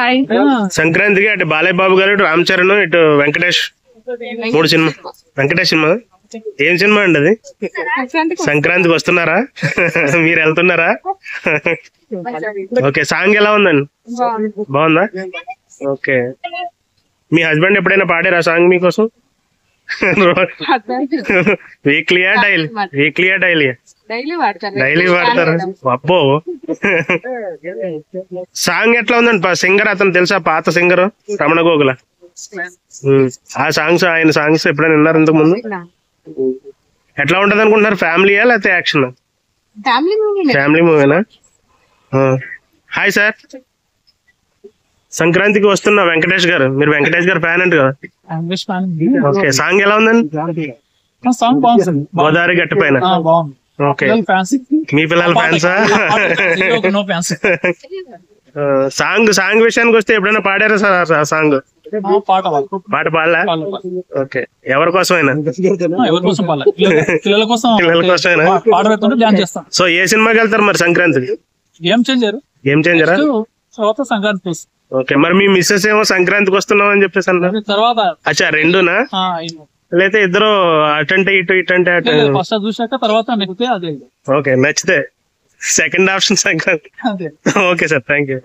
Hi. సంక్రాంతికి అటు బాలయ్య బాబు గారు, ఇటు రామ్ చరణ్, ఇటు వెంకటేష్ 3 సినిమా. వెంకటేష్ సినిమా ఏం సినిమా అండి అది? సంక్రాంతికి వస్తున్నారా? మీరు వెళ్తున్నారా? ఓకే, సాంగ్ ఎలా ఉందండి? బాగుందా? ఓకే, మీ హస్బెండ్ ఎప్పుడైనా పాడారా సాంగ్ మీకోసం? వీక్లీయా డైలీ? వీక్లీయా డైలీ? డైలీ పాడతారు. అబ్బో, సాంగ్ ఎట్లా ఉందండి? సింగర్ అతను తెలుసా? పాత సింగర్ రమణ గోగుల. ఆ సాంగ్స్, ఆయన సాంగ్స్ ఎప్పుడైనా విన్నారు ఇంతకు ముందు? ఎట్లా ఉంటది అనుకుంటున్నారు? ఫ్యామిలీయా లేకపోతే యాక్షన్? ఫ్యామిలీ మూవీనా? హాయ్ సార్, సంక్రాంతికి వస్తున్నా వెంకటేష్ గారు. మీరు వెంకటేష్ గారు ఫ్యాన్ అంట కదా? ఓకే, సాంగ్ ఎలా ఉందండి? గోదావరి గట్టు పైన. ఓకే, మీ పిల్లల ఫ్యాన్సా? సాంగ్ విషయానికి వస్తే ఎప్పుడైనా పాడారా సార్ ఆ సాంగ్? పాట పాడలా? ఓకే, ఎవరి కోసమైనా? పిల్లల కోసమైనా? సో ఏ సినిమాకి వెళ్తారు మరి సంక్రాంతికి? గేమ్ చేంజరా? సంక్రాంతి. ఓకే, మరి మీ మిస్సెస్ ఏమో సంక్రాంతికి వస్తున్నాం అని చెప్పేసి అన్నారు. అచ్చా, రెండునా? లేకపోతే ఇద్దరు అటంటే ఇటు ఇటంటే అటు? ఫస్ట్ చూసాక తర్వాత నెక్స్ట్ అదే. ఓకే, నచ్చితే second option Sankranti. Okay sir, thank you.